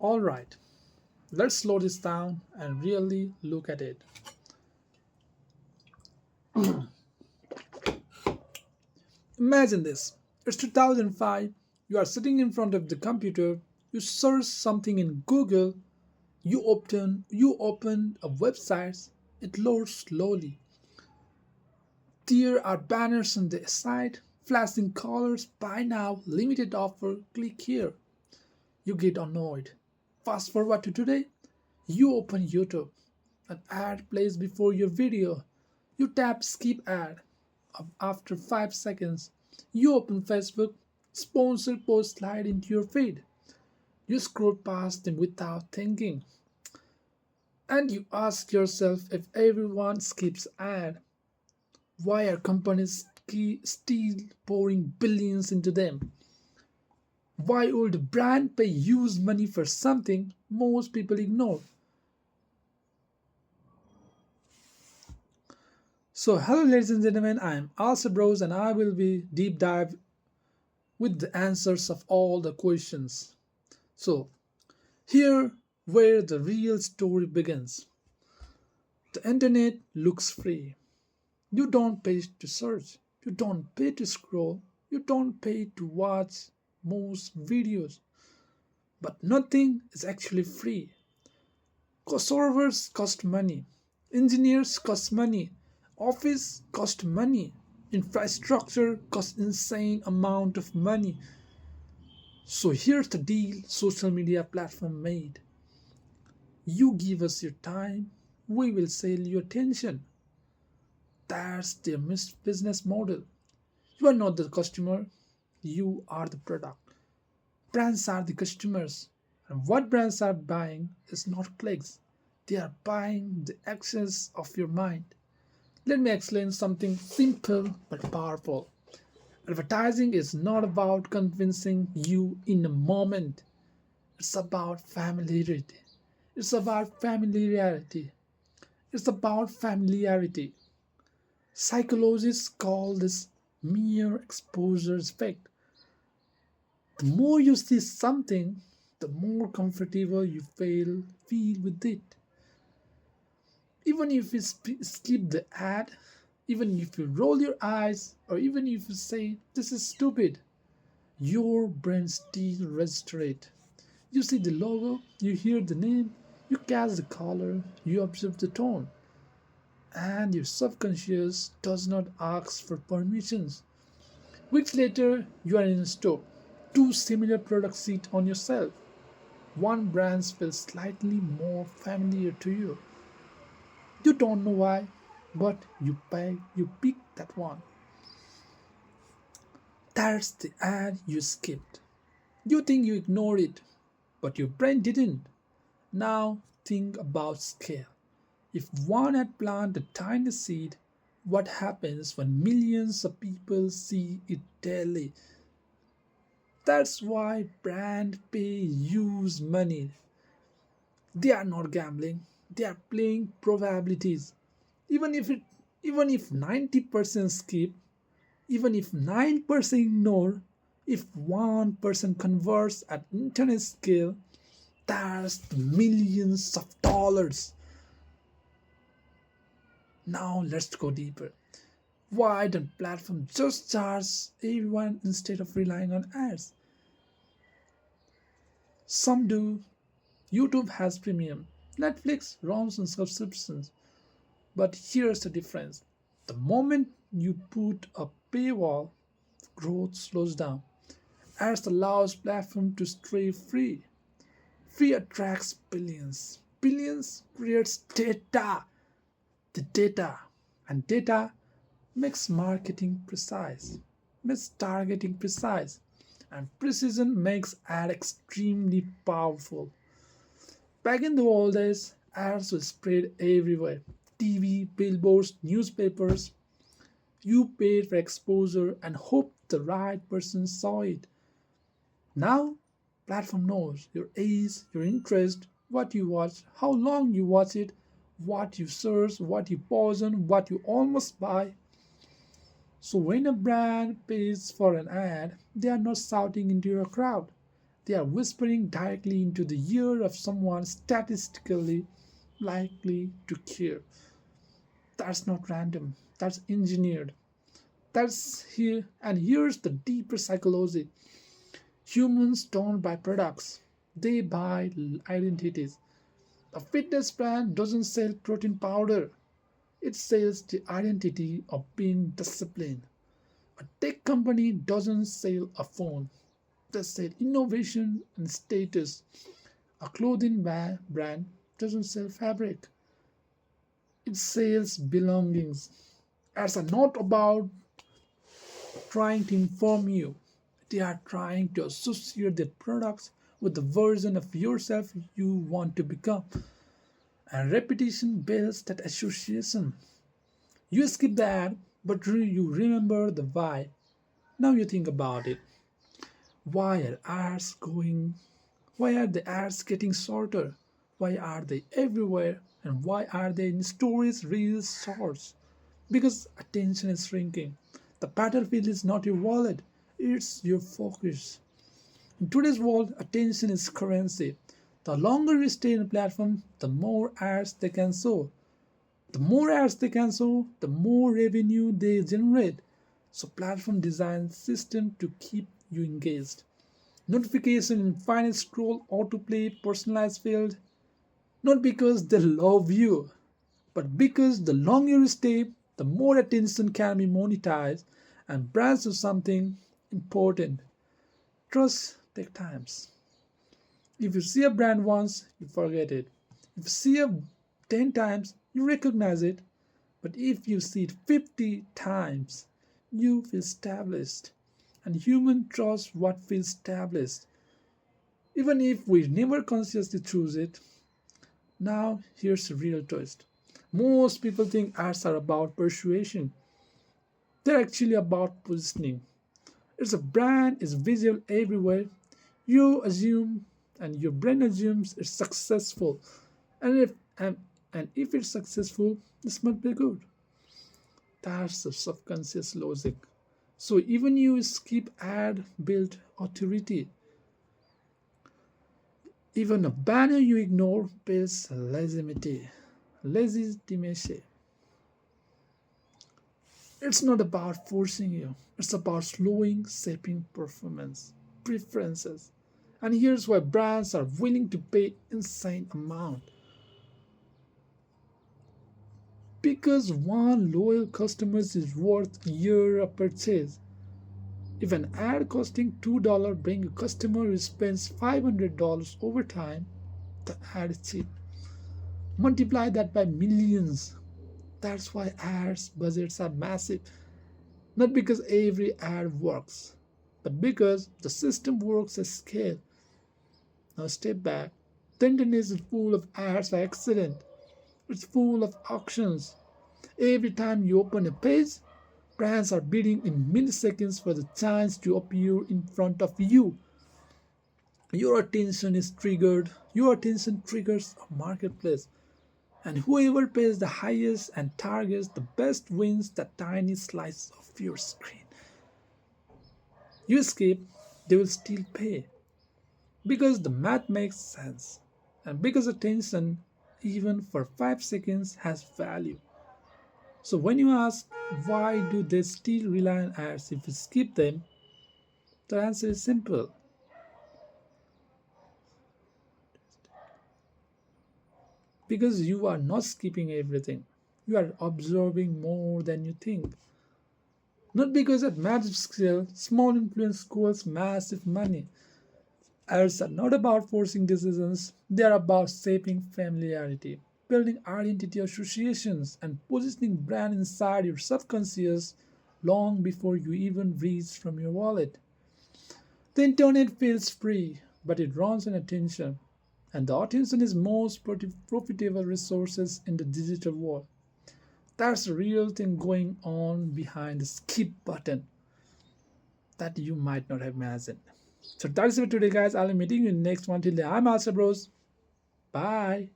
Alright, let's slow this down and really look at it. Imagine this. It's 2005, you are sitting in front of the computer, you search something in Google, you open a website, it loads slowly. There are banners on the side, flashing colors, buy now, limited offer, click here. You get annoyed. Fast forward to today, you open YouTube. An ad plays before your video. You tap skip ad. After 5 seconds, you open Facebook. Sponsored posts slide into your feed. You scroll past them without thinking. And you ask yourself if everyone skips ad, why are companies still pouring billions into them? Why would a brand pay huge money for something most people ignore? So, hello, ladies and gentlemen, I am Alsa Bros, and I will be deep dive with the answers of all the questions. So, here where the real story begins. The internet looks free. You don't pay to search, you don't pay to scroll, you don't pay to watch most videos, but nothing is actually free. Servers cost money, engineers cost money, office cost money, infrastructure costs insane amount of money. So here's the deal social media platform made. You give us your time, we will sell you attention. That's their business model. You are not the customer, you are the product. Brands are the customers. And what brands are buying is not clicks, they are buying the access of your mind. Let me explain something simple but powerful. Advertising is not about convincing you in a moment, it's about familiarity. It's about familiarity. It's about familiarity. Psychologists call this mere exposure effect. The more you see something, the more comfortable you feel with it. Even if you skip the ad, even if you roll your eyes, or even if you say, "This is stupid," your brain still registers it. You see the logo, you hear the name, you catch the color, you observe the tone, and your subconscious does not ask for permissions. Weeks later, you are in a store. Two similar products sit on your shelf. One brand feels slightly more familiar to you. You don't know why, but you pick that one. That's the ad you skipped. You think you ignored it, but your brain didn't. Now think about scale. If one had planted a tiny seed, what happens when millions of people see it daily? That's why brand pay use money. They are not gambling. They are playing probabilities. Even if it even if 90% skip, even if 9% ignore, if 1% converts at internet scale, that's millions of dollars. Now let's go deeper. Why don't platforms just charge everyone instead of relying on ads? Some do. YouTube has premium. Netflix runs on subscriptions. But here's the difference. The moment you put a paywall, growth slows down. Ads allows platform to stay free. Free attracts billions. Billions creates data. The data. And data makes marketing precise. Makes targeting precise. And precision makes ad extremely powerful. Back in the old days, ads were spread everywhere. TV, billboards, newspapers. You paid for exposure and hoped the right person saw it. Now, platform knows your age, your interest, what you watch, how long you watch it, what you search, what you pause on, what you almost buy. So when a brand pays for an ad, they are not shouting into your crowd. They are whispering directly into the ear of someone statistically likely to care. That's not random. That's engineered. That's here, and here's the deeper psychology. Humans don't buy products, they buy identities. A fitness brand doesn't sell protein powder, it sells the identity of being disciplined. A tech company doesn't sell a phone, they sell innovation and status. A clothing brand doesn't sell fabric, it sells belongings. Ads are not about trying to inform you, they are trying to associate their products with the version of yourself you want to become. And repetition builds that association. You skip the ad, but you remember the why. Now you think about it. Why are ads going? Why are the ads getting shorter? Why are they everywhere? And why are they in stories, reels, shorts? Because attention is shrinking. The battlefield is not your wallet, it's your focus. In today's world, attention is currency. The longer you stay in a platform, the more ads they can show. The more ads they can show, the more revenue they generate. So platform design system to keep you engaged. Notification, infinite scroll, autoplay, personalized field. Not because they love you, but because the longer you stay, the more attention can be monetized and brands do something important. Trust takes times. If you see a brand once, you forget it. If you see it 10 times, you recognize it. But if you see it 50 times, you feel established. And human trust what feels established. Even if we never consciously choose it. Now, here's the real twist. Most people think ads are about persuasion. They're actually about positioning. It's a brand, it's visual everywhere. You assume and your brain assumes it's successful. And if it's successful, this must be good. That's the subconscious logic. So even you skip ad build authority. Even a banner you ignore builds legitimacy. Legitimacy. It's not about forcing you. It's about slowing, shaping performance, preferences. And here's why brands are willing to pay insane amount. Because one loyal customer is worth a year of purchase. If an ad costing $2 brings a customer who spends $500 over time, the ad is cheap. Multiply that by millions. That's why ads budgets are massive. Not because every ad works, but because the system works at scale. Now step back. The internet is full of ads by accident. It's full of auctions. Every time you open a page, brands are bidding in milliseconds for the chance to appear in front of you. Your attention is triggered. Your attention triggers a marketplace. And whoever pays the highest and targets the best wins the tiny slice of your screen. You escape, they will still pay. Because the math makes sense. And because attention, even for 5 seconds, has value. So when you ask why do they still rely on ads if you skip them, the answer is simple. Because you are not skipping everything. You are observing more than you think. Not because at massive scale, small influence equals massive money. Ads are not about forcing decisions, they are about shaping familiarity, building identity associations, and positioning brand inside your subconscious long before you even reach from your wallet. The internet feels free, but it runs on attention, and the attention is most profitable resources in the digital world. That's the real thing going on behind the skip button that you might not have imagined. So that's it for today, guys. I'll be meeting you in the next one. Till then, I'm Asa Bros. Bye.